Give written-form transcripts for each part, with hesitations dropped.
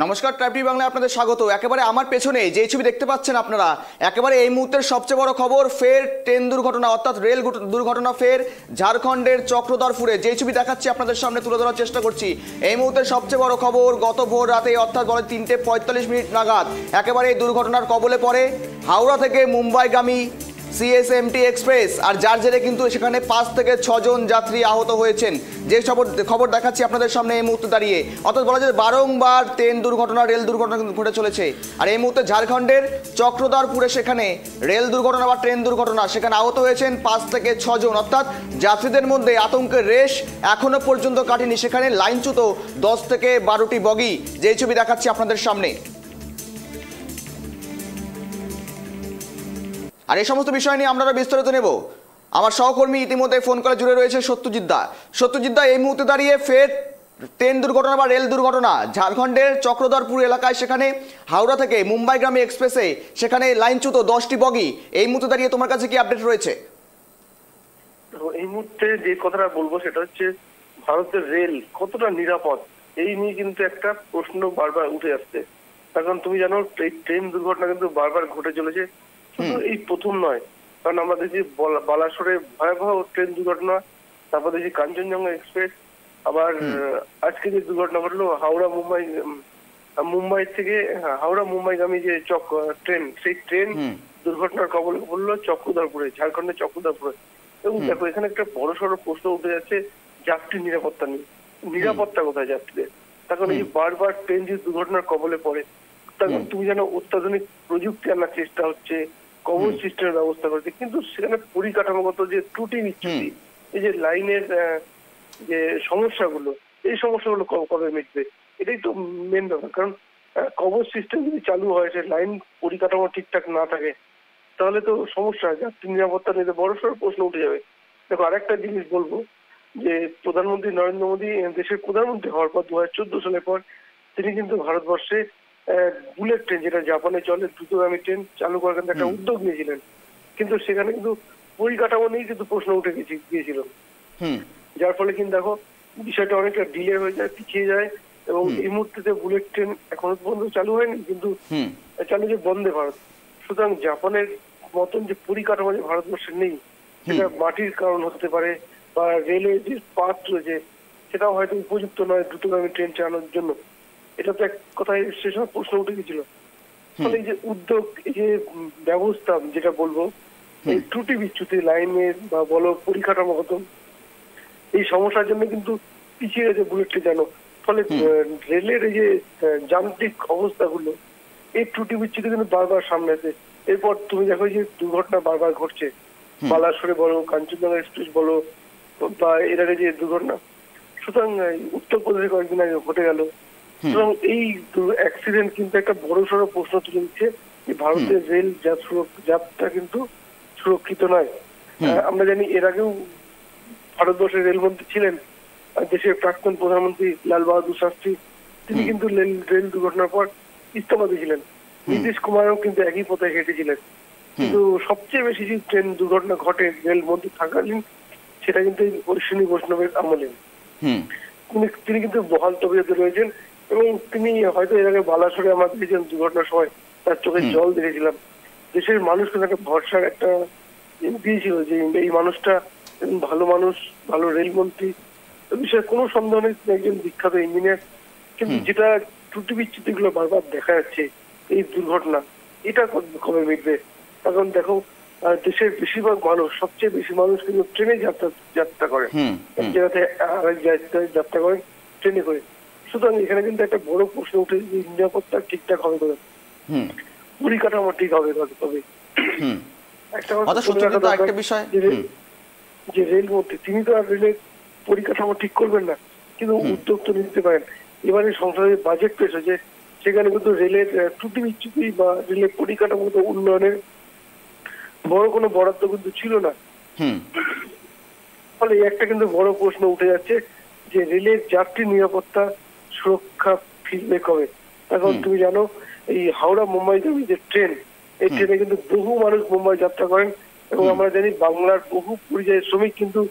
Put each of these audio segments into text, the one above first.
নমস্কার, tribe TV বাংলায় আপনাদের স্বাগত। একেবারে আমার পেছনে যে ছবি দেখতে পাচ্ছেন আপনারা, একেবারে এই মুহূর্তের সবচেয়ে বড় খবর, ফের ট্রেন দুর্ঘটনা অর্থাৎ রেল দুর্ঘটনা ফের ঝাড়খণ্ডের চক্রধরপুরে। যে ছবি দেখাচ্ছি আপনাদের সামনে তুলে ধরার চেষ্টা করছি। এই মুহূর্তের সবচেয়ে বড় খবর, গত ভোর রাতে অর্থাৎ বলে 3:45 নাগাদ একেবারে এই দুর্ঘটনার কবলে পড়ে হাওড়া থেকে মুম্বাইগামী সিএসএমটি এক্সপ্রেস। আর যার জেরে কিন্তু সেখানে 5 থেকে 6 জন যাত্রী আহত হয়েছেন। যে খবর দেখাচ্ছি আপনাদের সামনে এই মুহূর্তে দাঁড়িয়ে, অর্থাৎ বলা যায় বারংবার ট্রেন দুর্ঘটনা রেল দুর্ঘটনা কিন্তু ঘটে চলেছে। আর এই মুহূর্তে ঝাড়খণ্ডের চক্রধরপুরে সেখানে রেল দুর্ঘটনা বা ট্রেন দুর্ঘটনা, সেখানে আহত হয়েছেন 5 থেকে 6 জন। অর্থাৎ যাত্রীদের মধ্যে আতঙ্কের রেশ এখনো পর্যন্ত কাটেনি। সেখানে লাইনচ্যুত 10 থেকে 12টি বগি। যেই ছবি দেখাচ্ছি আপনাদের সামনে। আর এই সমস্ত বিষয় নিয়ে আমরা বিস্তারিত নেব। আমার সহকর্মী ইতিমধ্যে ফোন করে জুড়ে রয়েছে সত্যজিৎ দা। এই মুহূর্তে দাঁড়িয়ে ফের ট্রেন দুর্ঘটনা বা রেল দুর্ঘটনা ঝাড়খণ্ডের চক্রধরপুর এলাকায়, সেখানে হাওড়া থেকে মুম্বাইগামী এক্সপ্রেসে সেখানে লাইনচ্যুত 10টি বগি। এই মুহূর্তে দাঁড়িয়ে তোমার কাছে কি আপডেট রয়েছে? এই মুহূর্তে যে কথাটা বলবো সেটা হচ্ছে ভারতের রেল কতটা নিরাপদ, এই নিয়ে কিন্তু একটা প্রশ্ন বারবার উঠে আসছে। কারণ তুমি জানো ট্রেন দুর্ঘটনা কিন্তু বারবার ঘটে চলেছে, শুধু এই প্রথম নয়। কারণ আমরা দেখি বালাসোরে ভয়াবহ ট্রেন দুর্ঘটনা, তারপর দেখি কাঞ্চনজঙ্ঘা এক্সপ্রেস, আবার আজকে যে দুর্ঘটনা ঘটলো মুম্বাই থেকে হাওড়া মুম্বাইগামী যে ট্রেন, সেই ট্রেন দুর্ঘটনার কবলে পড়লো চক্রধরপুরে, ঝাড়খণ্ডের চক্রধরপুরে। এবং দেখো এখানে একটা বড় সড়ো প্রশ্ন উঠে যাচ্ছে যাত্রী নিরাপত্তা নিয়ে। নিরাপত্তা কোথায় যাত্রীদের? তখন এই বারবার ট্রেন যে দুর্ঘটনার কবলে পড়ে, তখন তুমি জানো অত্যাধুনিক প্রযুক্তি আনার চেষ্টা হচ্ছে, কভার সিস্টেমের ব্যবস্থা করছে, কিন্তু সেখানে পরিকাঠামোগত যে ত্রুটি বিচ্যুতি, এই যে লাইনের যে সমস্যাগুলো, এই সমস্যাগুলো কবে মিটবে? এটাই তো মেন ব্যাপার। কারণ কভার সিস্টেম যদি চালু হয়, সে লাইন পরিকাঠামো ঠিকঠাক না থাকে, তাহলে তো সমস্যা, যাত্রী নিরাপত্তা নিয়ে বড়সড় প্রশ্ন উঠে যাবে। দেখো আরেকটা জিনিস বলবো, যে প্রধানমন্ত্রী নরেন্দ্র মোদী দেশের প্রধানমন্ত্রী হওয়ার পর 2014 সালের পর তিনি কিন্তু ভারতবর্ষে বুলেট ট্রেন, যেটা জাপানে চলে দ্রুতগামী ট্রেন, চালু করার কিন্তু একটা উদ্যোগ নিয়েছিলেন। কিন্তু সেখানে কিন্তু পরিকাঠামো নিয়ে কিন্তু প্রশ্ন উঠে গিয়েছিল, যার ফলে কিন্তু দেখো বিষয়টা অনেকটা ডিলে হয়ে যায়, পিছিয়ে যায়। এবং এই মুহূর্তে বুলেট ট্রেন এখনো পর্যন্ত চালু হয়নি, কিন্তু চালু যে বন্দে ভারত। সুতরাং জাপানের মতন যে পরিকাঠামো যে ভারতবর্ষে নেই, সেটা মাটির কারণ হতে পারে, বা রেলের যে পাথ রয়েছে সেটাও হয়তো উপযুক্ত নয় দ্রুতগামী ট্রেন চালানোর জন্য। এটা তো এক কথায় সে সময় প্রশ্ন উঠে গেছিল। ফলে এই যে উদ্যোগ, এই যে ব্যবস্থা, যেটা বলবো এই ত্রুটি বিচ্যুতি লাইনের বা বলো পরিকাঠামোগত, এই সমস্যার জন্য কিন্তু পিছিয়ে গেছে বুলেট ট্রেন জানো। ফলে রেলের এই যে যান্ত্রিক অবস্থাগুলো, এই ত্রুটি বিচ্যুতি কিন্তু বারবার সামনে আছে। এরপর তুমি দেখো যে দুর্ঘটনা বারবার ঘটছে, বালাসোরে বলো, কাঞ্চনজঙ্ঘা এক্সপ্রেস বলো, বা এর আগে যে দুর্ঘটনা, সুতরাং উত্তরপ্রদেশে কয়েকদিন আগে ঘটে গেল। সুতরাং এই অ্যাক্সিডেন্ট কিন্তু একটা বড় সড়ো প্রশ্ন তুলে দিচ্ছে যে ভারতের রেল যাত্রা কিন্তু সুরক্ষিত নয়। আমরা জানি এর আগেও ভারতবর্ষের রেলমন্ত্রী ছিলেন দেশের প্রাক্তন প্রধানমন্ত্রী লাল বাহাদুর শাস্ত্রী, তিনি কিন্তু রেল দুর্ঘটনার পর ইস্তফা দিয়েছিলেন। নীতিশ কুমারও কিন্তু একই পথে হেঁটেছিলেন। কিন্তু সবচেয়ে বেশি যে ট্রেন দুর্ঘটনা ঘটে রেল মন্ত্রী থাকাকালীন, সেটা কিন্তু অশ্বিনী বৈষ্ণবের আমলে। তিনি কিন্তু বহাল তবিয়তে রয়েছেন, এবং তিনি হয়তো এর আগে বালাসোরে আমরা দেখেছেন দুর্ঘটনার সময় তার চোখে জল দেখেছিলাম। দেশের মানুষ কিন্তু একটা ভরসার একটা দিয়েছিল যে এই মানুষটা ভালো মানুষ, ভালো রেলমন্ত্রী, বিষয়ে কোনো সন্দেহ নেই, একজন বিখ্যাত ইঞ্জিনিয়ার। কিন্তু যেটা ত্রুটি বিচ্যুতি গুলো বারবার দেখা যাচ্ছে, এই দুর্ঘটনা, এটা কবে মিটবে? এখন দেখো দেশের বেশিরভাগ মানুষ, সবচেয়ে বেশি মানুষ কিন্তু ট্রেনে যাত্রা করে, এক জায়গাতে আরেক জায়গায় যাত্রা করেন ট্রেনে করে। সুতরাং এখানে কিন্তু একটা বড় প্রশ্ন উঠে যে নিরাপত্তা ঠিকঠাক হবে করে, পরিকাঠামো ঠিক হবে তবে। একটা বিষয় যে রেলমন্ত্রী, তিনি তো আর রেলের পরিকাঠামো ঠিক করবেন না, কিন্তু উদ্যোগ তো নিতে পারেন। এবারে সংসদের বাজেট পেশ হয়েছে, সেখানে কিন্তু রেলের ত্রুটি বিচ্যুতি বা রেলের পরিকাঠামোগত উন্নয়নের বড় কোনো বরাদ্দ কিন্তু ছিল না। ফলে একটা কিন্তু বড় প্রশ্ন উঠে যাচ্ছে যে রেলের যাত্রী নিরাপত্তা সুরক্ষা ফিরবে কবে? এখন তুমি জানো এই হাওড়া মুম্বাইগামী যে ট্রেন, এই ট্রেনে কিন্তু বহু মানুষ মুম্বাই যাত্রা করেন, এবং আমরা জানি বাংলার বহু পরিযায়ী শ্রমিক কিন্তু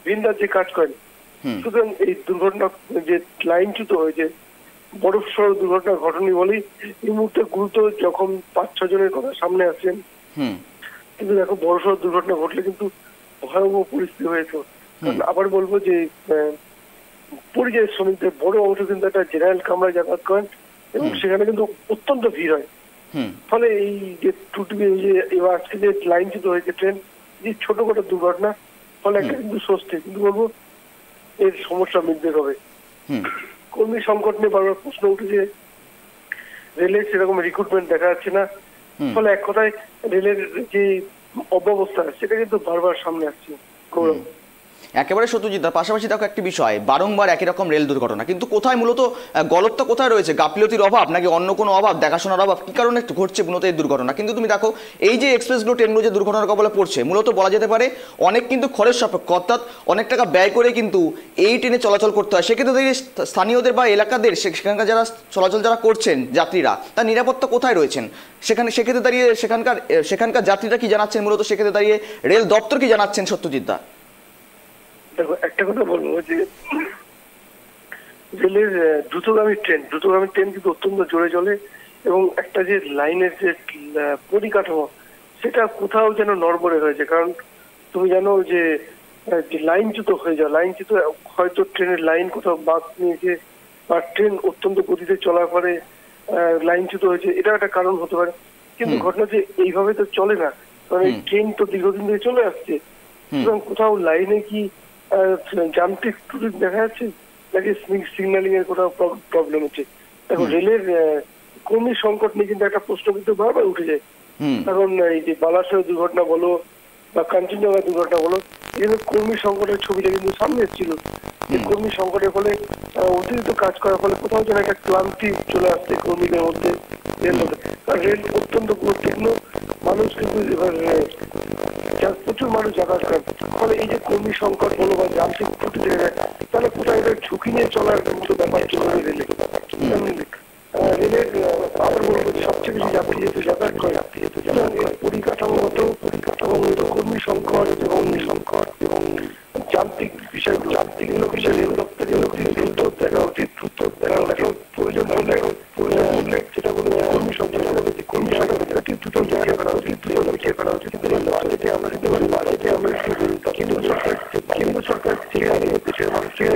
ভিন রাজ্যে কাজ করেন। সুতরাং এই দুর্ঘটনা যে লাইনচ্যুত হয়েছে, বড় সড় দুর্ঘটনা ঘটেনি বলেই এই মুহূর্তে গুরুতর যখন 5-6 জনের কথা সামনে আসছেন। কিন্তু দেখো বড় সড় দুর্ঘটনা ঘটলে কিন্তু ভয়াবহ পরিস্থিতি হয়েছে। আবার বলবো যে পরিযায়ী শ্রমিকদের বড় অংশ কিন্তু একটা জেনারেল কামরায় যাতায়াত করেন এবং সেখানে কিন্তু অত্যন্ত ভিড় হয়। ফলে এই যে এবার আজকে যে লাইনচ্যুত হয়েছে ট্রেন, যে ছোটখাটো দুর্ঘটনা, ফলে একটা কিন্তু স্বস্তি, কিন্তু বলবো এর সমস্যা মিটবে হবে। কর্মী সংকট নিয়ে বারবার প্রশ্ন উঠেছে, রেলের সেরকম রিক্রুটমেন্ট দেখা যাচ্ছে না, ফলে এক কথায় রেলের যে অব্যবস্থা সেটা কিন্তু বারবার সামনে আসছে। একেবারে সত্যজিৎ, তার পাশাপাশি দেখো একটি বিষয়, বারংবার একই রকম রেল দুর্ঘটনা, কিন্তু কোথায় মূলত গলতটা কোথায় রয়েছে? গাফিলতির অভাব নাকি অন্য কোনো অভাব, দেখাশোনার অভাব, কি কারণে ঘটছে মূলত এই দুর্ঘটনা? কিন্তু তুমি দেখো এই যে এক্সপ্রেসগুলো ট্রেনগুলো যে দুর্ঘটনার কবলে পড়ছে, মূলত বলা যেতে পারে অনেক কিন্তু খরচ সাপেক্ষ, অর্থাৎ অনেক টাকা ব্যয় করে কিন্তু এই ট্রেনে চলাচল করতে হয়। সেক্ষেত্রে স্থানীয়দের বা এলাকাদের সেখানকার যারা চলাচল যারা করছেন যাত্রীরা, তার নিরাপত্তা কোথায় রয়েছেন? সেক্ষেত্রে দাঁড়িয়ে সেখানকার যাত্রীরা কি জানাচ্ছেন মূলত? সেক্ষেত্রে দাঁড়িয়ে রেল দপ্তর কি জানাচ্ছেন সত্যজিৎ দা? দেখো একটা কথা বলবো যে রেলের দ্রুতগামী ট্রেন কিন্তু অত্যন্ত জোরে চলে এবং একটা যে লাইনের যে পরিকাঠামো সেটা কোথাও যেন নড়বড়ে হয়েছে। কারণ তুমি জানো যে লাইনচ্যুত হয়ে যায়, লাইনচ্যুত হয়তো ট্রেনের লাইন কোথাও বাঁক নিয়েছে বা ট্রেন অত্যন্ত গতিতে চলার পরে লাইনচ্যুত হয়েছে, এটা একটা কারণ হতে পারে। কিন্তু ঘটনা যে এইভাবে তো চলে না, কারণ এই ট্রেন তো দীর্ঘদিন ধরে চলে আসছে, সুতরাং কোথাও লাইনে কি যান্ত্রিক ত্রুটি দেখা যাচ্ছে নাকি সিগন্যালিং এর কোথাও প্রবলেম হচ্ছে। দেখো রেলের কর্মী সংকট নিয়ে কিন্তু একটা প্রশ্ন কিন্তু বারবার উঠে যায়। কারণ এই যে বালাসোর দুর্ঘটনা বলো বা কাঞ্চনজঙ্ঘা দুর্ঘটনা বলো, এখানে কর্মী সংকটের ছবিটা কিন্তু সামনে এসেছিল। এই কর্মী সংকটের ফলে অতিরিক্ত কাজ করার ফলে কোথাও যেন একটা ক্লান্তি চলে আসছে কর্মীদের মধ্যে, রেল মধ্যে। কারণ রেল অত্যন্ত গুরুত্বপূর্ণ, মানুষ কিন্তু এবার প্রচুর মানুষ যাতায়াত করেন, ফলে এই যে কর্মী সংকট বলো বা যান্ত্রিক ত্রুটি দেখা যায়, তাহলে কোথায় এটা ঝুঁকি নিয়ে চলার মতো ব্যাপার চলে রেলে। রেলের আবার বলবো সবচেয়ে বেশি যাত্রী যেহেতু যাতায়াত করে, পরিকাঠামোগত কর্মী সংকট এবং যান্ত্রিক বিষয়গুলো রেল দপ্তরের দ্রুত দেখা উচিত, প্রয়োজন হলে যেটা বলে কর্মী সংকট দ্রুত জায়গা করা উচিত, আমরা দিতে পারি। কেন্দ্র সরকার দেশের মানুষের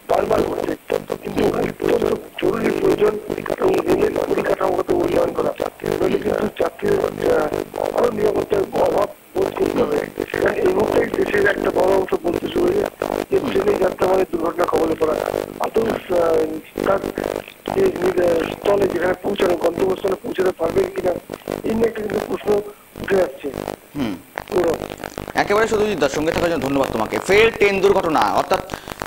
বারবার হচ্ছে, কিন্তু জরুরি প্রয়োজন পরিকাঠামোগত উন্নয়ন করা। যাত্রীদের আরো নিরাপত্তার অভাব বোধ করতে হবে। এই মুহূর্তে দেশের একটা বড় অংশ বলতে শুরু হয়ে যায় যে ট্রেনে যাত্রা মানে দুর্ঘটনা কবলে পড়া। আদৌ স্থলে যেখানে পৌঁছানো, গন্তব্যস্থলে পৌঁছাতে পারবে কিনা, এই নিয়ে একটা কিন্তু প্রশ্ন উঠে যাচ্ছে। একেবারে সত্যজিৎদার সঙ্গে থাকার জন্য ধন্যবাদ তোমাকে। ফের ট্রেন দুর্ঘটনা, অর্থাৎ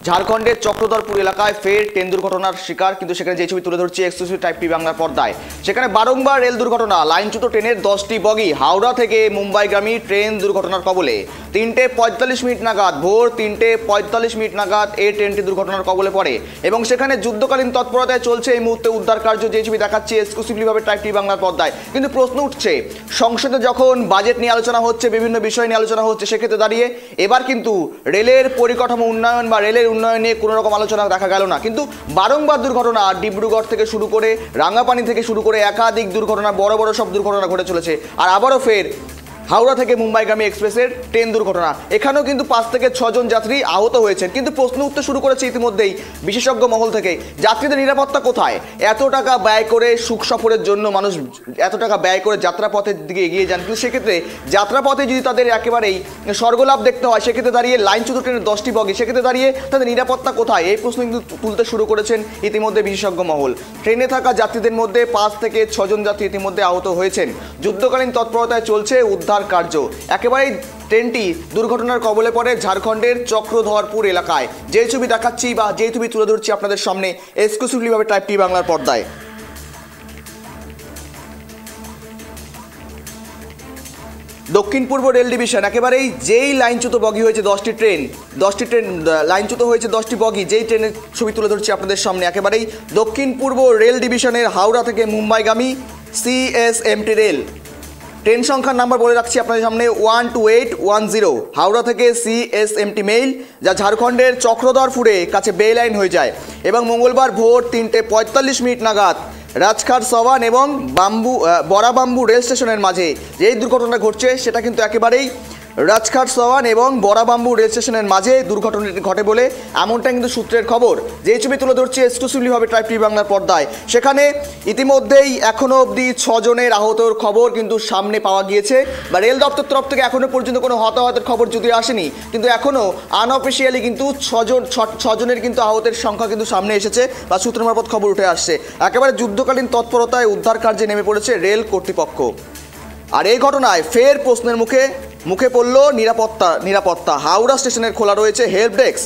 ঝাড়খণ্ডের চক্রধরপুর এলাকায় ফের ট্রেন দুর্ঘটনার শিকার, কিন্তু সেখানে যে ছবি তুলে ধরছে এক্সক্লুসিভ টাইপ টি বাংলার পর্দায়, সেখানে বারংবার রেল দুর্ঘটনা, লাইনচ্যুত ট্রেনের 10টি বগি হাওড়া থেকে মুম্বাইগামী ট্রেন দুর্ঘটনার কবলে। 3:45 নাগাদ, ভোর 3:45 নাগাদ এই ট্রেনটি দুর্ঘটনার কবলে পড়ে এবং সেখানে যুদ্ধকালীন তৎপরতায় চলছে এই মুহূর্তে উদ্ধার কার্য, যে ছবি দেখাচ্ছে এক্সক্লুসিভলিভাবে টাইপ টি বাংলার পর্দায়। কিন্তু প্রশ্ন উঠছে, সংসদে যখন বাজেট নিয়ে আলোচনা হচ্ছে, বিভিন্ন বিষয় নিয়ে আলোচনা হচ্ছে, সেক্ষেত্রে দাঁড়িয়ে এবার কিন্তু রেলের পরিকাঠামো উন্নয়ন বা রেলের উন্নয়ন নিয়ে কোনো রকম আলোচনা দেখা গেল না। কিন্তু বারংবার দুর্ঘটনা, ডিব্রুগড় থেকে শুরু করে রাঙ্গাপানি থেকে শুরু করে একাধিক দুর্ঘটনা, বড় বড় সব দুর্ঘটনা ঘটে চলেছে। আর আবারও ফের হাওড়া থেকে মুম্বাইগামী এক্সপ্রেসের ট্রেন দুর্ঘটনা, এখানেও কিন্তু 5 থেকে 6 জন যাত্রী আহত হয়েছেন। কিন্তু প্রশ্ন উঠতে শুরু করেছে ইতিমধ্যেই বিশেষজ্ঞ মহল থেকে, যাত্রীদের নিরাপত্তা কোথায়? এত টাকা ব্যয় করে সুখ সফরের জন্য মানুষ এত টাকা ব্যয় করে যাত্রাপথের দিকে এগিয়ে যান, কিন্তু সেক্ষেত্রে যাত্রাপথে যদি তাদের একেবারেই স্বর্গলাভ দেখতে হয়, সেক্ষেত্রে দাঁড়িয়ে লাইনচ্যুত ট্রেনের 10টি বগি, সেক্ষেত্রে দাঁড়িয়ে তাদের নিরাপত্তা কোথায়? এই প্রশ্ন কিন্তু তুলতে শুরু করেছেন ইতিমধ্যে বিশেষজ্ঞ মহল। ট্রেনে থাকা যাত্রীদের মধ্যে 5 থেকে 6 জন যাত্রী ইতিমধ্যে আহত হয়েছেন। যুদ্ধকালীন তৎপরতায় চলছে উদ্ধার কার্য। একেবারেই ট্রেনটি দুর্ঘটনার কবলে পড়ে ঝাড়খণ্ডের চক্রধরপুর এলাকায়, যে ছবি দেখাচ্ছি বা যে ছবি তুলে ধরছি আপনাদের সামনে এক্সক্লুসিভলিভাবে টাইপ টি বাংলার পর্দায়। দক্ষিণ পূর্ব রেল ডিভিশন, একেবারেই যেই লাইনচ্যুত বগি হয়েছে 10টি ট্রেন লাইনচ্যুত হয়েছে 10টি বগি, যেই ট্রেনের ছবি তুলে ধরছি আপনাদের সামনে, একেবারেই দক্ষিণ পূর্ব রেল ডিভিশনের হাওড়া থেকে মুম্বাইগামী CSMT রেল। ট্রেন সংখ্যার নাম্বার বলে রাখছি আপনাদের সামনে 12810 হাওড়া থেকে CSMT মেইল, যা ঝাড়খণ্ডের চক্রধরপুরে কাছে বে লাইন হয়ে যায় এবং মঙ্গলবার ভোর 3:45 নাগাদ রাজঘাট সওয়ান এবং বড়াবাম্বু রেল স্টেশনের মাঝে যে দুর্ঘটনা ঘটছে সেটা কিন্তু একেবারেই রাজঘাট সওয়ান এবং বড়াবাম্বু রেল স্টেশনের মাঝে দুর্ঘটনাটি ঘটে বলে এমনটা কিন্তু সূত্রের খবর। যে ছবি তুলে ধরছে এক্সক্লুসিভলিভাবে ট্রাইব টিভি বাংলার পর্দায়, সেখানে ইতিমধ্যেই এখনও অবধি 6 জনের আহতর খবর কিন্তু সামনে পাওয়া গিয়েছে, বা রেল দপ্তর তরফ থেকে এখনও পর্যন্ত কোনো হতাহতের খবর যদিও আসেনি, কিন্তু এখনও আনঅফিসিয়ালি কিন্তু 6 জনের কিন্তু আহতের সংখ্যা কিন্তু সামনে এসেছে বা সূত্র মারফত খবর উঠে আসছে। একেবারে যুদ্ধকালীন তৎপরতায় উদ্ধার কার্যে নেমে পড়েছে রেল কর্তৃপক্ষ। আর এই ঘটনায় ফের প্রশ্নের মুখে পড়ল নিরাপত্তা। হাওড়া স্টেশনের খোলা রয়েছে হেল্প ডেস্ক।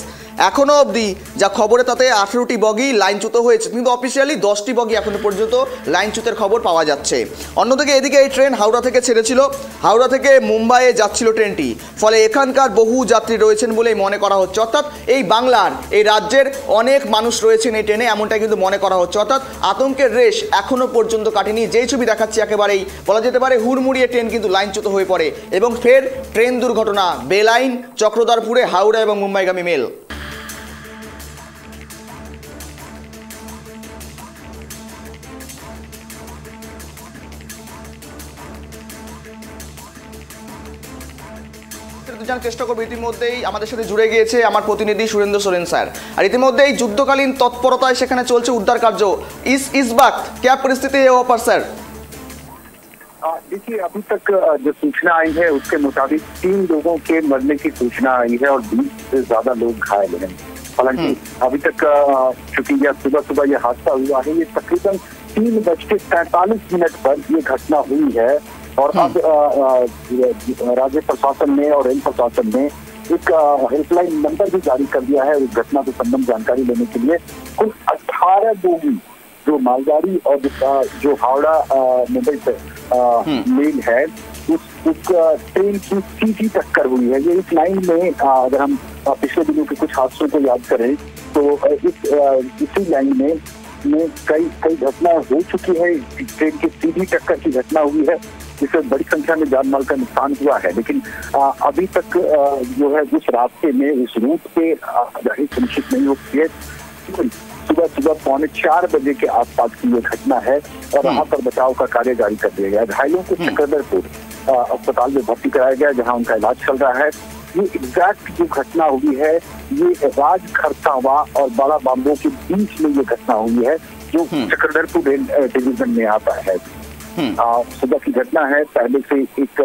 এখনও অবধি যা খবরে তাতে 18টি বগি লাইনচ্যুত হয়েছে, কিন্তু অফিসিয়ালি 10টি বগি এখনো পর্যন্ত লাইনচ্যুতের খবর পাওয়া যাচ্ছে। অন্যদিকে এদিকে এই ট্রেন হাওড়া থেকে ছেড়েছিল, হাওড়া থেকে মুম্বাইয়ে যাচ্ছিল ট্রেনটি, ফলে এখানকার বহু যাত্রী রয়েছেন বলেই মনে করা হচ্ছে, অর্থাৎ এই বাংলার এই রাজ্যের অনেক মানুষ রয়েছেন এই ট্রেনে, এমনটা কিন্তু মনে করা হচ্ছে। অর্থাৎ আতঙ্কের রেশ এখনও পর্যন্ত কাটেনি। যেই ছবি দেখাচ্ছি একেবারেই বলা যেতে পারে হুড়মুড়িয়ে ট্রেন কিন্তু লাইনচ্যুত হয়ে পড়ে এবং ফের ট্রেন দুর্ঘটনা বেলাইন চক্রধরপুরে হাওড়া এবং মুম্বাইগামী মেল। জানার চেষ্টা করবো, ইতিমধ্যেই আমাদের সাথে জুড়ে গিয়েছে আমার প্রতিনিধি সুরেন্দ্র সোরেন স্যার। আর ইতিমধ্যেই যুদ্ধকালীন তৎপরতায় সেখানে চলছে উদ্ধার কার্য। इस वक्त क्या परिस्थिति है वहाँ पर सर? देखिए, अभी तक जो सूचना आई है उसके मुताबिक 3 लोगों के मरने की सूचना आई है और 20 से ज्यादा लोग घायल हैं। हालांकि अभी तक चूंकि यह सुबह ये हादसा हुआ है, ये तकरीबन 3:43 पर ये घटना हुई है और अब राज्य प्रशासन ने और रेल प्रशासन ने एक हेल्पलाइन नंबर भी जारी कर दिया है उस घटना से संबंध जानकारी लेने के लिए। कुल 18 बोगी जो मालगाड़ी और जो हावड़ा मुंबई से मेल है उस ट्रेन की सीधी टक्कर हुई है। ये इस लाइन में अगर हम पिछले दिनों के कुछ हादसों को याद करें तो इसी लाइन में कई घटनाएं हो चुकी है। ट्रेन की सीधी टक्कर की घटना हुई है जिससे बड़ी संख्या में जान माल का नुकसान हुआ है, लेकिन अभी तक जो है जिस रास्ते में उस रूट पे आगाही सुनिश्चित नहीं हो पाई है। सुबह 3:45 बजे के आसपास की ये घटना है और वहां पर बचाव का कार्य जारी कर दिया गया। घायलों को चक्रधरपुर अस्पताल में भर्ती कराया गया जहां उनका इलाज चल रहा है। ये एग्जैक्ट जो घटना हुई है ये राजखरसावा और बड़ा बाम्बो के बीच में ये घटना हुई है जो चक्रधरपुर रेल डिवीजन में आता है। सुबह की घटना है। पहले से एक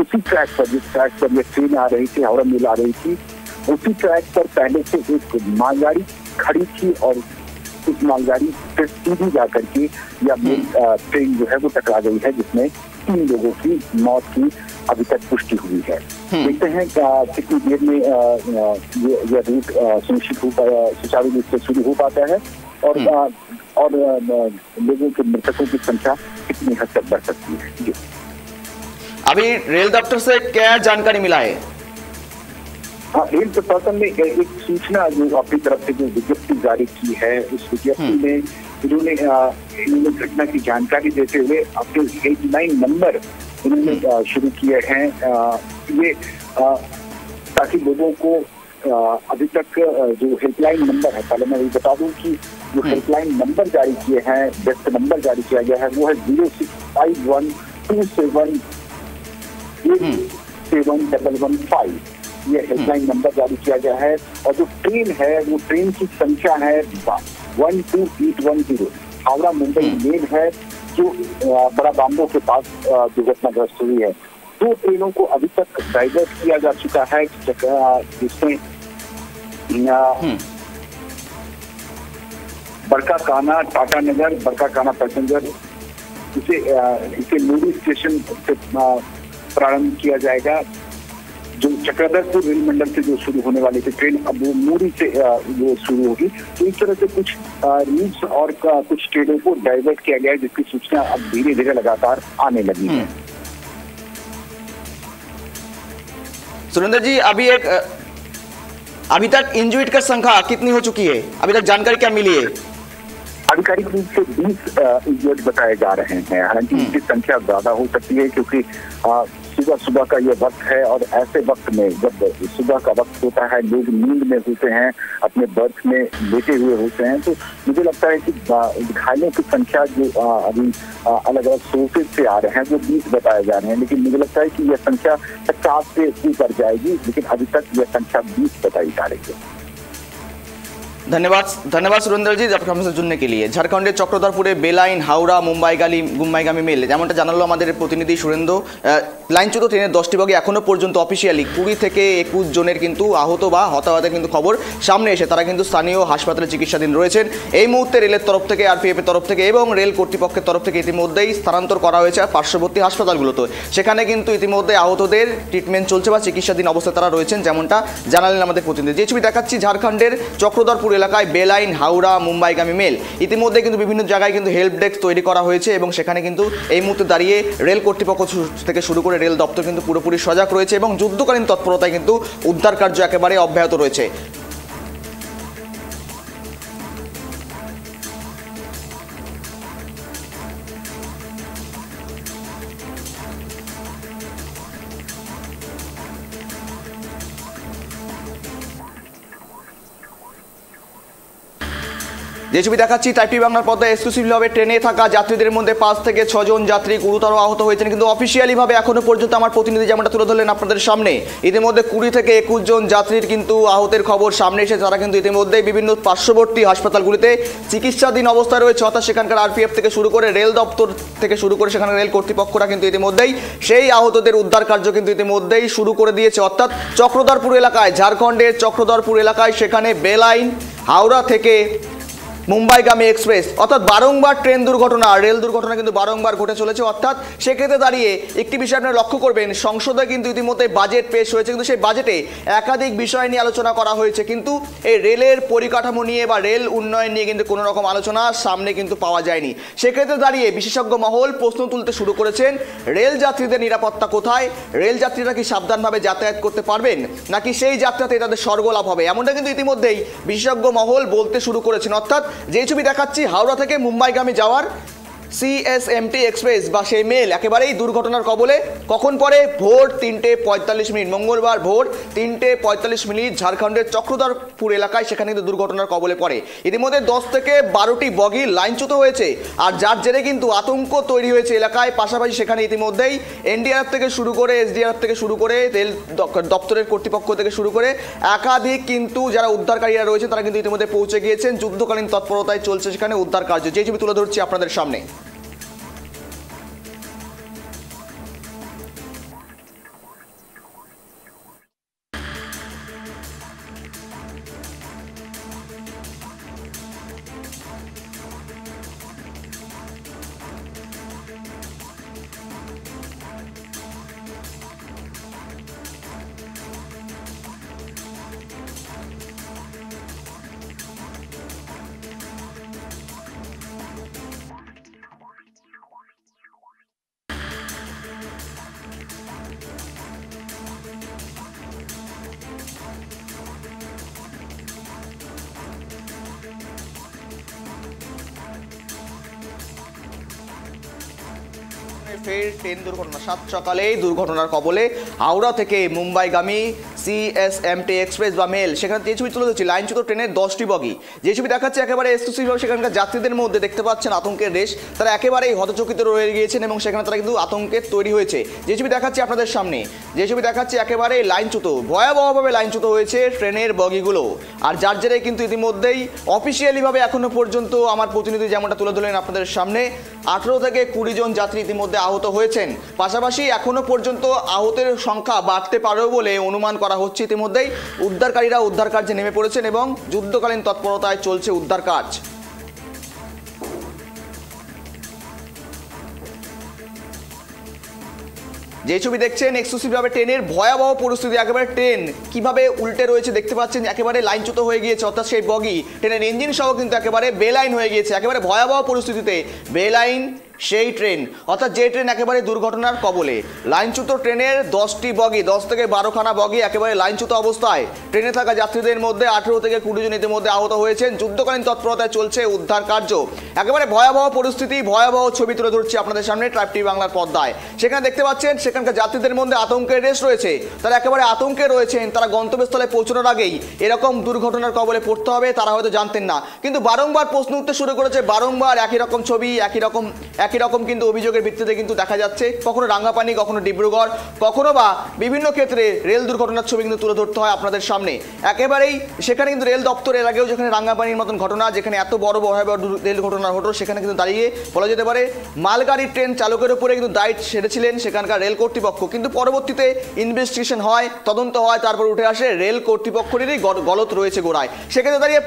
उसी ट्रैक पर जिस ट्रैक पर ये ट्रेन आ रही थी, हावड़ा मेल आ रही थी, उसी ट्रैक पर पहले से एक मालगाड़ी खड़ी थी और उस मालगाड़ी से सीधी जाकर के या ट्रेन जो है वो टकरा गई है जिसमें 3 लोगों की मौत की अभी तक पुष्टि हुई है। देखते हैं कितनी देर में यह रूट सुनिश्चित सुचारू रूप से शुरू हो पाता है और लोगों के मृतकों की संख्या कितनी हद तक बढ़ सकती है। जी, अभी रेल दफ्तर से क्या जानकारी मिला है? हाँ, रेल प्रशासन ने एक सूचना जो अपनी तरफ से जो विज्ञप्ति जारी की है उस विज्ञप्ति में इन्होंने घटना की जानकारी देते हुए अपने हेल्पलाइन नंबर इन्होंने शुरू किए हैं ये ताकि लोगों को अभी तक जो हेल्पलाइन नंबर है, पहले मैं ये बता दूं कि जो हेल्पलाइन नंबर जारी किए हैं, व्यस्त नंबर जारी किया गया है वो है 0651278715। ये हेल्पलाइन नंबर जारी किया गया है और जो ट्रेन है वो ट्रेन की संख्या है 12810 हावड़ा मुंबई मेल है जो बड़ा बाम्बो के पास दुर्घटनाग्रस्त हुई है। 2 ट्रेनों को अभी तक डाइवर्ट किया जा चुका है जिसमें बड़काकाना टाटानगर बड़काकाना पैसेंजर इसे मूरी स्टेशन से प्रारंभ किया जाएगा। जो चक्रधरपुर रेल मंडल से जो शुरू होने वाली थी ट्रेन अब वो मूरी से वो शुरू होगी। तो इस तरह से कुछ रूट्स और कुछ ट्रेनों को डाइवर्ट किया गया है जिसकी सूचना अब धीरे धीरे लगातार आने लगी है। सुरेंद्र जी, अभी तक इंजुर्ड की संख्या कितनी हो चुकी है? अभी तक जानकारी क्या मिली है? आधिकारिक रूप से 20 इंजर्ड बताए जा रहे हैं। हालांकि इनकी संख्या ज्यादा हो सकती है क्योंकि सुबह सुबह का ये वक्त है और ऐसे वक्त में जब सुबह का वक्त होता है लोग नींद में होते हैं, अपने बर्थ में लेटे हुए होते हैं, तो मुझे लगता है कि घायलों की संख्या जो अभी अलग अलग सोर्सेज से आ रहे हैं वो 20 बताए जा रहे हैं, लेकिन मुझे लगता है कि यह संख्या 50 से ऊपर जाएगी, लेकिन अभी तक यह संख्या 20 बताई जा रही है। ধন্যবাদ সুরেন্দ্র জি আপনার সাথে जुड़ने के लिए। ঝাড়খণ্ডের চক্রধরপুরে বেলাইন হাওড়া মুম্বাইগামী মেল যেমনটা জানালো আমাদের প্রতিনিধি সুরেন্দ্র, লাইনচ্যুত ট্রেনের 10টি বগি এখনও পর্যন্ত অফিসিয়ালি 20 থেকে 21 জনের কিন্তু আহত বা হতাহতের কিন্তু খবর সামনে এসে তারা কিন্তু স্থানীয় হাসপাতালে চিকিৎসাধীন রয়েছেন। এই মুহূর্তে রেলের তরফ থেকে আরপিএফের তরফ থেকে এবং রেল কর্তৃপক্ষের তরফ থেকে ইতিমধ্যেই স্থানান্তর করা হয়েছে পার্শ্ববর্তী হাসপাতালগুলোতে। সেখানে কিন্তু ইতিমধ্যে আহতদের ট্রিটমেন্ট চলছে বা চিকিৎসাধীন অবস্থায় তারা রয়েছেন, যেমনটা জানালেন আমাদের প্রতিনিধি। যে ছবি দেখাচ্ছি ঝাড়খণ্ডের চক্রধরপুর এলাকায় বেলাইন হাওড়া মুম্বাইগামী মেল, ইতিমধ্যে কিন্তু বিভিন্ন জায়গায় কিন্তু হেল্প ডেস্ক তৈরি করা হয়েছে এবং সেখানে কিন্তু এই মুহূর্তে দাঁড়িয়ে রেল কর্তৃপক্ষ থেকে শুরু করে রেল দপ্তর কিন্তু পুরোপুরি সজাগ রয়েছে এবং যুদ্ধকালীন তৎপরতায় কিন্তু উদ্ধার কার্য একেবারে অব্যাহত রয়েছে। যে ছবি দেখাচ্ছি টাইপি বাংলার পর্দায় এক্সক্লুসিভভাবে ট্রেনে থাকা যাত্রীদের মধ্যে 5 থেকে 6 জন যাত্রী গুরুতর আহত হয়েছেন, কিন্তু অফিসিয়ালিভাবে এখনো পর্যন্ত আমার প্রতিনিধি যেমনটা তুলে ধরলেন আপনাদের সামনে ইতিমধ্যে 20 থেকে 21 জন যাত্রীর কিন্তু আহতের খবর সামনে এসে তারা কিন্তু ইতিমধ্যে বিভিন্ন পার্শ্ববর্তী হাসপাতালগুলিতে চিকিৎসাধীন অবস্থায় রয়েছে। অর্থাৎ সেখানকার আরপিএফ থেকে শুরু করে রেল দপ্তর থেকে শুরু করে সেখানে রেল কর্তৃপক্ষরা কিন্তু ইতিমধ্যেই সেই আহতদের উদ্ধার কার্য কিন্তু ইতিমধ্যেই শুরু করে দিয়েছে। অর্থাৎ চক্রধরপুর এলাকায়, ঝাড়খণ্ডের চক্রধরপুর এলাকায় সেখানে বেলাইন হাওড়া থেকে মুম্বাইগামী এক্সপ্রেস অর্থাৎ বারংবার ট্রেন দুর্ঘটনা, রেল দুর্ঘটনা কিন্তু বারংবার ঘটে চলেছে। অর্থাৎ সেক্ষেত্রে দাঁড়িয়ে একটি বিষয় আপনারা লক্ষ্য করবেন, সংসদে কিন্তু ইতিমধ্যে বাজেট পেশ হয়েছে, কিন্তু সেই বাজেটে একাধিক বিষয় নিয়ে আলোচনা করা হয়েছে, কিন্তু এই রেলের পরিকাঠামো নিয়ে বা রেল উন্নয়ন নিয়ে কিন্তু কোনো রকম আলোচনা সামনে কিন্তু পাওয়া যায়নি। সেক্ষেত্রে দাঁড়িয়ে বিশেষজ্ঞ মহল প্রশ্ন তুলতে শুরু করেছেন, রেল যাত্রীদের নিরাপত্তা কোথায়? রেল যাত্রীরা কি সাবধানভাবে যাতায়াত করতে পারবেন, নাকি সেই যাত্রাতে তাদের স্বর্গলাভ হবে? এমনটা কিন্তু ইতিমধ্যেই বিশেষজ্ঞ মহল বলতে শুরু করেছেন। অর্থাৎ যে ছবি দেখাচ্ছি হাওড়া থেকে মুম্বাইগামী যাওয়ার CSMT এক্সপ্রেস বা সেই মেল একেবারেই দুর্ঘটনার কবলে। কখন পরে? ভোর 3:45, মঙ্গলবার ভোর 3:45 ঝাড়খণ্ডের চক্রধরপুর এলাকায় সেখানে কিন্তু দুর্ঘটনার কবলে পড়ে। ইতিমধ্যে 10 থেকে 12টি বগি লাইনচ্যুত হয়েছে, আর যার জেরে কিন্তু আতঙ্ক তৈরি হয়েছে এলাকায়। পাশাপাশি সেখানে ইতিমধ্যেই NDRF থেকে শুরু করে SDRF থেকে শুরু করে রেল দপ্তরের কর্তৃপক্ষ থেকে শুরু করে একাধিক কিন্তু যারা উদ্ধারকারীরা রয়েছে তারা কিন্তু ইতিমধ্যে পৌঁছে গিয়েছেন। যুদ্ধকালীন তৎপরতায় চলছে সেখানে উদ্ধার কার্য, যে ছবি তুলে ধরছি আপনাদের সামনে। ফের ট্রেন দুর্ঘটনা, সাত সকালেই দুর্ঘটনার কবলে হাওড়া থেকে মুম্বাইগামী CSMT এক্সপ্রেস বা মেল, সেখানে যে ছবি তুলে ধরছি লাইনচ্যুত ট্রেনের 10টি বগি। যে ছবি দেখাচ্ছে একেবারে এক্সক্লুসিভভাবে সেখানকার যাত্রীদের মধ্যে দেখতে পাচ্ছেন আতঙ্কের রেশ, তারা একেবারেই হতচকিত রয়ে গিয়েছেন এবং সেখানে তারা কিন্তু আতঙ্কের তৈরি হয়েছে। যে ছবি দেখাচ্ছি আপনাদের সামনে, যে ছবি দেখাচ্ছি একেবারে লাইনচ্যুত, ভয়াবহভাবে লাইনচ্যুত হয়েছে ট্রেনের বগিগুলো, আর যার জেরে কিন্তু ইতিমধ্যেই অফিসিয়ালিভাবে এখনো পর্যন্ত আমার প্রতিনিধি যেমনটা তুলে ধরলেন আপনাদের সামনে 18 থেকে 20 জন যাত্রী ইতিমধ্যে আহত হয়েছেন। পাশাপাশি এখনো পর্যন্ত আহতের সংখ্যা বাড়তে পারে বলে অনুমান করা হচ্ছে। ইতিমধ্যেই উদ্ধারকারীরা উদ্ধার কার্যে নেমে পড়েছেন এবং যুদ্ধকালীন তৎপরতায় চলছে উদ্ধার কাজ। যে ছবি দেখছেন এক্সক্লুসিভভাবে ট্রেনের ভয়াবহ পরিস্থিতি, একেবারে ট্রেন কিভাবে উল্টে রয়েছে দেখতে পাচ্ছেন, একেবারে লাইনচ্যুত হয়ে গিয়েছে। অর্থাৎ সেই বগি ট্রেনের ইঞ্জিন সহ কিন্তু একেবারে বেলাইন হয়ে গিয়েছে। একেবারে ভয়াবহ পরিস্থিতিতে বেলাইন সেই ট্রেন, অর্থাৎ যে ট্রেন একেবারে দুর্ঘটনার কবলে। লাইনচ্যুত ট্রেনের 10টি বগি, 10 থেকে 12খানা বগি একেবারে লাইনচ্যুত অবস্থায়। ট্রেনে থাকা যাত্রীদের মধ্যে 18 থেকে 20 জন ইতিমধ্যে আহত হয়েছেন। যুদ্ধকালীন তৎপরতায় চলছে উদ্ধার কার্য। একেবারে ভয়াবহ পরিস্থিতি, ভয়াবহ ছবি তুলে ধরছি আপনাদের সামনে ট্রাইব টিভি বাংলার পর্দায়। সেখানে দেখতে পাচ্ছেন সেখানকার যাত্রীদের মধ্যে আতঙ্কের রেশ রয়েছে, তারা একেবারে আতঙ্কে রয়েছেন। তারা গন্তব্যস্থলে পৌঁছানোর আগেই এরকম দুর্ঘটনার কবলে পড়তে হবে তারা হয়তো জানতেন না, কিন্তু বারংবার প্রশ্ন উঠতে শুরু করেছে, বারংবার একই রকম ছবি, একই রকম কিন্তু অভিযোগের ভিত্তিতে কিন্তু দেখা যাচ্ছে। কখনো রাঙ্গাপানি, কখনো ডিব্রুগড়, কখনো বা বিভিন্ন ক্ষেত্রে রেল দুর্ঘটনার ছবি কিন্তু তুলে ধরতে হয় আপনাদের সামনে। একেবারেই সেখানে কিন্তু রেল দপ্তর এর আগেও যেখানে রাঙ্গাপানির মতন ঘটনা, যেখানে এত বড় ভয়াবহ রেল ঘটনা হতো, সেখানে কিন্তু দাঁড়িয়ে বলা যেতে পারে মালগাড়ির ট্রেন চালকের উপরে কিন্তু দায় সেরেছিলেন সেখানকার রেল কর্তৃপক্ষ। কিন্তু পরবর্তীতে ইনভেস্টিগেশন হয়, তদন্ত হয়, তারপর উঠে আসে রেল কর্তৃপক্ষেরই গলত রয়েছে গোড়ায়। সেখানে দাঁড়িয়ে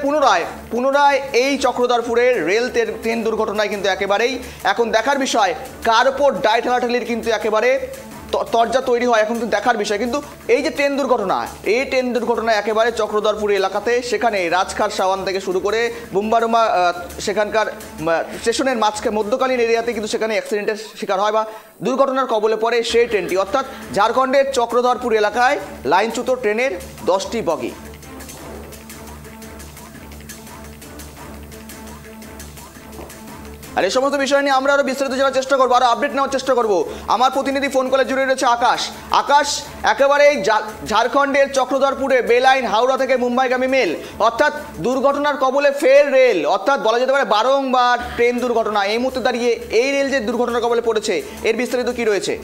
পুনরায় এই চক্রধরপুরের রেল ট্রেন দুর্ঘটনায় কিন্তু একেবারেই এখন দেখার বিষয় কার উপর দায় ঠেলাঠেলির কিন্তু একেবারে তরজা তৈরি হয়, এখন কিন্তু দেখার বিষয়। কিন্তু এই যে ট্রেন দুর্ঘটনা, এই ট্রেন দুর্ঘটনা একেবারে চক্রধরপুর এলাকাতে, সেখানে রাজখার সাওয়ান থেকে শুরু করে বুম্বারুমা সেখানকার স্টেশনের মধ্যকালীন এরিয়াতে কিন্তু সেখানে অ্যাক্সিডেন্টের শিকার হয় বা দুর্ঘটনার কবলে পড়ে সেই ট্রেনটি, অর্থাৎ ঝাড়খণ্ডের চক্রধরপুর এলাকায় লাইনচ্যুত ট্রেনের 10টি বগি। আর এই সমস্ত বিষয় নিয়ে আমরা আরো বিস্তারিত জানার চেষ্টা করবো, আরো আপডেট নেওয়ার চেষ্টা করবো। আমার প্রতিনিধি ফোন কলে জুড়ে রয়েছে আকাশ। একেবারে ঝাড়খণ্ডের চক্রধরপুরে বেলাইন হাওড়া থেকে মুম্বাইগামী মেল, অর্থাৎ দুর্ঘটনার কবলে ফের রেল, অর্থাৎ বলা যেতে পারে বারংবার ট্রেন দুর্ঘটনা। এই মুহূর্তে দাঁড়িয়ে এই রেল যে দুর্ঘটনার কবলে পড়েছে, এর বিস্তারিত কি রয়েছে?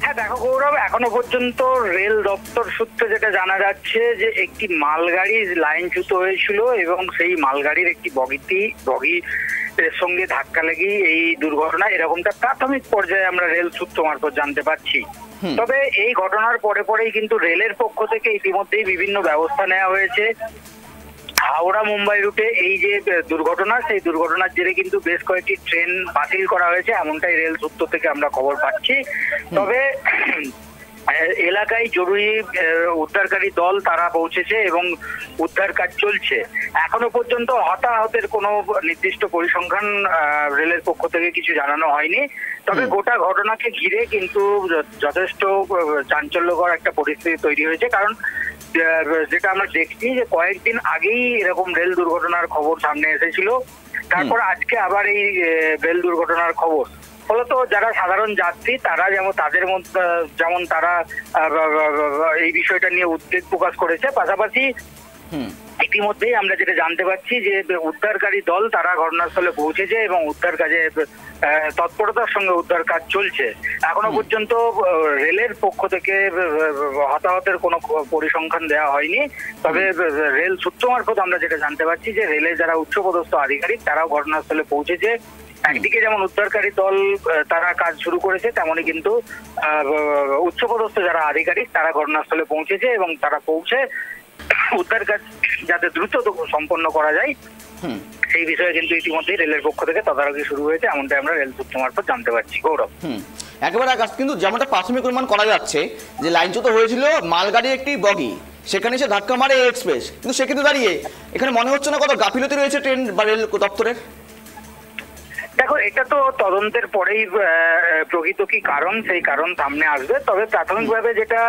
হ্যাঁ দেখো গৌরব, এখনো পর্যন্ত রেল দপ্তর সূত্রে যেটা জানা যাচ্ছে যে একটি মালগাড়ি লাইনচ্যুত হয়েছিল এবং সেই মালগাড়ির একটি বগি এর সঙ্গে ধাক্কা লেগে এই দুর্ঘটনা, এরকমটা প্রাথমিক পর্যায়ে আমরা রেল সূত্র মারফত জানতে পারছি। তবে এই ঘটনার পরেই কিন্তু রেলের পক্ষ থেকে ইতিমধ্যেই বিভিন্ন ব্যবস্থা নেওয়া হয়েছে। হাওড়া মুম্বাই রুটে এই যে দুর্ঘটনা, সেই দুর্ঘটনার জেরে কিন্তু বেশ কয়েকটি ট্রেন বাতিল করা হয়েছে, এমনটাই রেল সূত্র থেকে আমরা খবর পাচ্ছি। তবে এলাকায় জরুরি উদ্ধারকারী দল তারা পৌঁছেছে এবং উদ্ধার কাজ চলছে। এখনো পর্যন্ত হতাহতের কোনো নির্দিষ্ট পরিসংখ্যান রেলের পক্ষ থেকে কিছু জানানো হয়নি। তবে গোটা ঘটনাকে ঘিরে কিন্তু যথেষ্ট চাঞ্চল্যকর একটা পরিস্থিতি তৈরি হয়েছে, কারণ যেটা আমরা দেখছি যে কয়েকদিন আগেই এরকম রেল দুর্ঘটনার খবর সামনে এসেছিল, তারপর আজকে আবার এই রেল দুর্ঘটনার খবর। ফলত যারা সাধারণ যাত্রী তারা তাদের মধ্যে তারা এই বিষয়টা নিয়ে উদ্বেগ প্রকাশ করেছে। পাশাপাশি ইতিমধ্যেই আমরা যেটা জানতে পারছি যে উদ্ধারকারী দল তারা ঘটনাস্থলে পৌঁছেছে এবং উদ্ধার কাজে তৎপরতার সঙ্গে উদ্ধার কাজ চলছে। এখনো পর্যন্ত রেলের পক্ষ থেকে হতাহতের কোনো পরিসংখ্যান দেওয়া হয়নি। তবে রেল সূত্র মারফত আমরা যেটা জানতে পারছি যে রেলের যারা উচ্চপদস্থ আধিকারিক তারাও ঘটনাস্থলে পৌঁছেছে। একদিকে যেমন উদ্ধারকারী দল তারা কাজ শুরু করেছে, তেমনই কিন্তু উচ্চপদস্থ যারা আধিকারিক তারা ঘটনাস্থলে পৌঁছেছে এবং তারা পৌঁছে উদ্ধার কাজ যাতে দ্রুত সম্পন্ন করা যায় সেই বিষয়ে কিন্তু ইতিমধ্যেই রেলের পক্ষ থেকে তদারকি শুরু হয়েছে, এমনটাই আমরা রেল সূত্র মারফত জানতে পারছি। গৌরব, একেবারে আকাশ, কিন্তু যেমনটা প্রাথমিক অনুমান করা যাচ্ছে যে লাইনচ্যুত হয়েছিল মালগাড়ির একটি বগি, সেখানে সে ধাক্কা মারে এক্সপ্রেস, কিন্তু সেক্ষেত্রে দাঁড়িয়ে এখানে মনে হচ্ছে না কত গাফিলতি রয়েছে ট্রেন বা রেল দপ্তরের? দেখো, এটা তো তদন্তের পরেই প্রকৃত কি কারণ সেই কারণ সামনে আসবে। তবে প্রাথমিকভাবে যেটা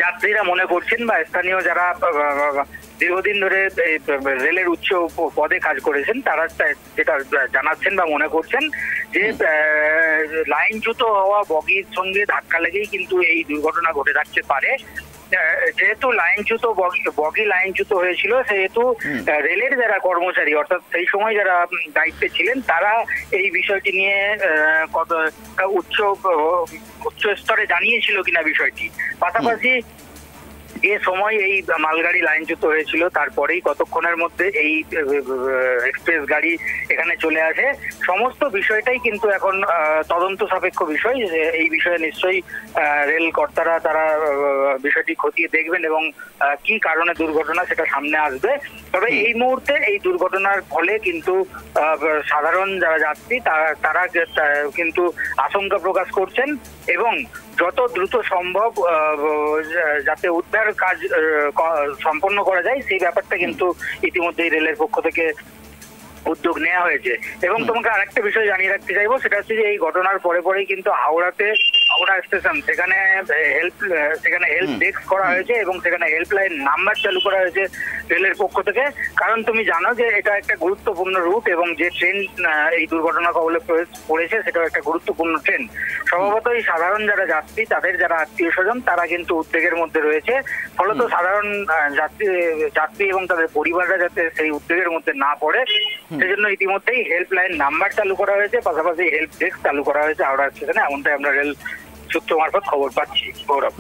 যাত্রীরা মনে করছেন বা স্থানীয় যারা দীর্ঘদিন ধরে রেলের উচ্চ পদে কাজ করেছেন তারা যেটা জানাচ্ছেন বা মনে করছেন যে লাইনচ্যুত হওয়া বগির সঙ্গে ধাক্কা লেগেই কিন্তু এই দুর্ঘটনা ঘটে থাকতে পারে। যেহেতু বগি লাইনচ্যুত হয়েছিল, সেহেতু রেলের যারা কর্মচারী অর্থাৎ সেই সময় যারা দায়িত্বে ছিলেন তারা এই বিষয়টি নিয়ে উচ্চ স্তরে জানিয়েছিল কিনা বিষয়টি। পাশাপাশি যে সময় এই মালগাড়ি লাইনচ্যুত হয়েছিল তারপরেই কতক্ষণের মধ্যে এই এক্সপ্রেস গাড়ি এখানে চলে আসে, সমস্ত বিষয়টাই কিন্তু এখন তদন্ত সাপেক্ষ বিষয়। এই বিষয়ে নিশ্চয়ই রেল কর্তারা তারা বিষয়টি খতিয়ে দেখবেন এবং কি কারণে দুর্ঘটনা সেটা সামনে আসবে। তবে এই মুহূর্তে এই দুর্ঘটনার ফলে কিন্তু সাধারণ যারা যাত্রী তারা কিন্তু আশঙ্কা প্রকাশ করছেন এবং যত দ্রুত সম্ভব যাতে উদ্ধার কাজ সম্পন্ন করা যায় সেই ব্যাপারটা কিন্তু ইতিমধ্যেই রেলের পক্ষ থেকে উদ্যোগ নেওয়া হয়েছে। এবং তোমাকে আরেকটা বিষয় জানিয়ে রাখতে চাইবো, সেটা হচ্ছে যে এই ঘটনার পরে পরেই কিন্তু হাওড়া স্টেশন সেখানে হেল্প ডেস্ক করা হয়েছে এবং সেখানে হেল্পলাইন নাম্বার চালু করা হয়েছে রেলের পক্ষ থেকে। কারণ তুমি জানো যে এটা একটা গুরুত্বপূর্ণ রুট এবং যে ট্রেন এই দুর্ঘটনার কবলে পড়েছে সেটাও একটা গুরুত্বপূর্ণ ট্রেন। স্বভাবতই সাধারণ যারা যাত্রী, তাদের যারা আত্মীয় স্বজন, তারা কিন্তু উদ্বেগের মধ্যে রয়েছে। ফলত সাধারণ যাত্রী এবং তাদের পরিবাররা যাতে সেই উদ্বেগের মধ্যে না পড়ে, সেজন্য ইতিমধ্যেই হেল্পলাইন নাম্বার চালু করা হয়েছে, পাশাপাশি হেল্প ডেস্ক চালু করা হয়েছে হাওড়া স্টেশনে, এমনটাই আমরা রেল সূত্র মারফত খবর পাচ্ছি। গৌরব,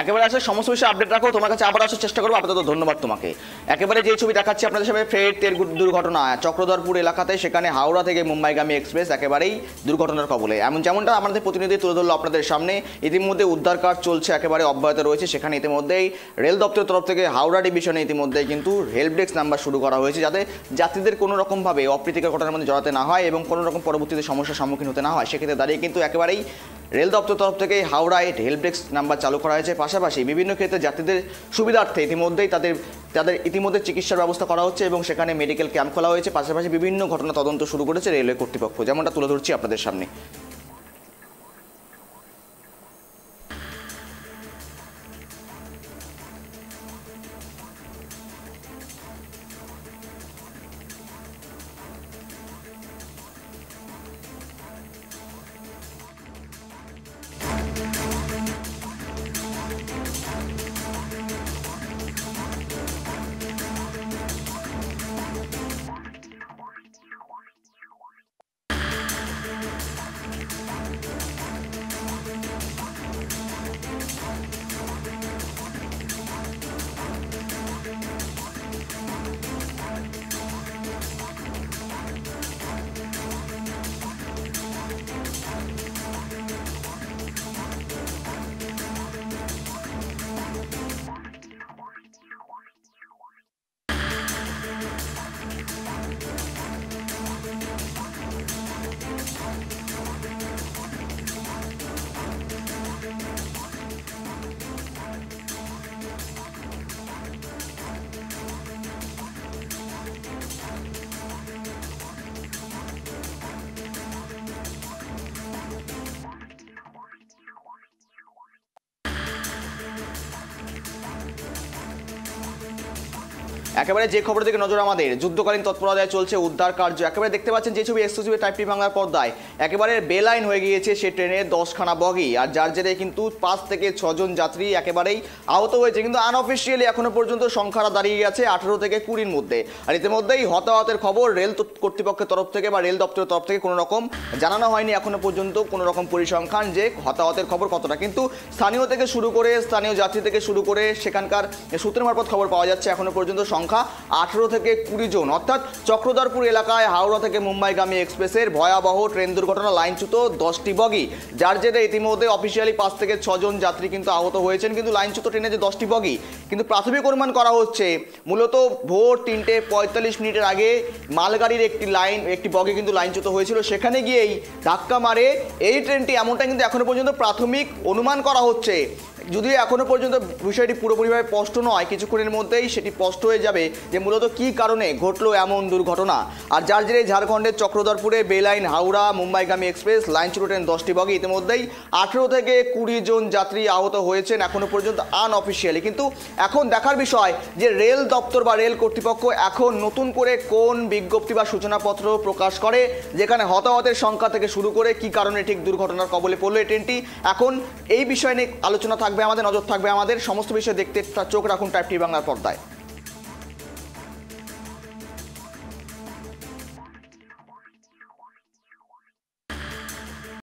একেবারে আসলে সমস্ত বিষয়ে আপডেট রাখো, তোমার কাছে আবার আসার চেষ্টা করবো। আপাতত ধন্যবাদ তোমাকে। একেবারে যে ছবি দেখাচ্ছি আপনাদের সামনে, ফের দুর্ঘটনা চক্রধরপুর এলাকাতে, সেখানে হাওড়া থেকে মুম্বাইগামী এক্সপ্রেস একেবারেই দুর্ঘটনার কবলে। যেমনটা আমাদের প্রতিনিধি তুলে ধরলো আপনাদের সামনে, ইতিমধ্যে উদ্ধার কাজ চলছে, একেবারে অব্যাহত রয়েছে। সেখানে ইতিমধ্যেই রেল দপ্তরের তরফ থেকে হাওড়া ডিভিশনে ইতিমধ্যেই কিন্তু হেল্প ডেস্ক নাম্বার শুরু করা হয়েছে, যাতে যাত্রীদের কোনো রকমভাবে অপ্রীতিকর ঘটনার মধ্যে জড়াতে না হয় এবং কোনো রকম পরবর্তীতে সমস্যার সম্মুখীন হতে না হয়। সেক্ষেত্রে দাঁড়িয়ে কিন্তু একেবারেই রেল দপ্তর তরফ থেকে হাওড়ায় হেল্প ডেস্ক নাম্বার চালু করা হয়েছে। পাশাপাশি বিভিন্ন ক্ষেত্রে যাত্রীদের সুবিধার্থে ইতিমধ্যেই তাদের ইতিমধ্যে চিকিৎসার ব্যবস্থা করা হচ্ছে এবং সেখানে মেডিকেল ক্যাম্প খোলা হয়েছে। পাশাপাশি বিভিন্ন ঘটনা তদন্ত শুরু করেছে রেলওয়ে কর্তৃপক্ষ, যেমনটা তুলে ধরছি আপনাদের সামনে। একেবারে যে খবরের দিকে নজর আমাদের, যুদ্ধকালীন তৎপরতায় চলছে উদ্ধার কার্য। একেবারে দেখতে পাচ্ছেন যে ছবি এক্সক্লুসিভ টাইপ টি বাংলার পর্দায়, একেবারে বেলাইন হয়ে গিয়েছে সে ট্রেনের 10খানা বগি, আর যার জেরে কিন্তু 5 থেকে 6 জন যাত্রী একেবারেই আহত হয়েছে। কিন্তু আনঅফিসিয়ালি এখনো পর্যন্ত সংখ্যাটা দাঁড়িয়ে গেছে 18 থেকে 20-র মধ্যে। আর ইতিমধ্যেই হতাহতের খবর রেল কর্তৃপক্ষের তরফ থেকে বা রেল দপ্তরের তরফ থেকে কোনো রকম জানানো হয়নি এখনো পর্যন্ত কোনো রকম পরিসংখ্যান যে হতাহতের খবর কতটা। কিন্তু স্থানীয় থেকে শুরু করে, স্থানীয় যাত্রী থেকে শুরু করে সেখানকার সূত্রের মারফত খবর পাওয়া যাচ্ছে এখনো পর্যন্ত সংখ্যা 18 থেকে 20 জন। অর্থাৎ চক্রধরপুর এলাকায় হাওড়া থেকে মুম্বাইগামী এক্সপ্রেসের ভয়াবহ ট্রেন দুর্ঘটনা, লাইনচ্যুত 10টি বগি, যার জেরে ইতিমধ্যে অফিসিয়ালি 5 থেকে 6 জন যাত্রী কিন্তু আহত হয়েছেন। কিন্তু লাইনচ্যুত ট্রেনে যে 10টি বগি, কিন্তু প্রাথমিক অনুমান করা হচ্ছে মূলত ভোর 3:45 আগে মালগাড়ির একটি বগি কিন্তু লাইনচ্যুত হয়েছিল, সেখানে গিয়েই ধাক্কা মারে এই ট্রেনটি, এমনটা কিন্তু এখনো পর্যন্ত প্রাথমিক অনুমান করা হচ্ছে। যদিও এখনো পর্যন্ত বিষয়টি পুরোপুরিভাবে স্পষ্ট নয়, কিছুক্ষণের মধ্যেই সেটি স্পষ্ট হয়ে যাবে যে মূলত কী কারণে ঘটলো এমন দুর্ঘটনা। আর যার জেরে ঝাড়খণ্ডের চক্রধরপুরে বেলাইন হাওড়া মুম্বাইগামী এক্সপ্রেস লাইনচ্যুত ট্রেন 10টি বগি, ইতিমধ্যেই 18 থেকে 20 জন যাত্রী আহত হয়েছেন এখনো পর্যন্ত আনঅফিসিয়ালি। কিন্তু এখন দেখার বিষয় যে রেল দপ্তর বা রেল কর্তৃপক্ষ এখন নতুন করে কোন বিজ্ঞপ্তি বা সূচনাপত্র প্রকাশ করে, যেখানে হতাহতের সংখ্যা থেকে শুরু করে কী কারণে ঠিক দুর্ঘটনার কবলে পড়লো এই ট্রেনটি। এখন এই বিষয় নিয়ে আলোচনা থাকবে আমাদের, নজর থাকবে আমাদের, সমস্ত বিষয় দেখতে চোখ রাখুন টাইপ টি বাংলার পর্দায়।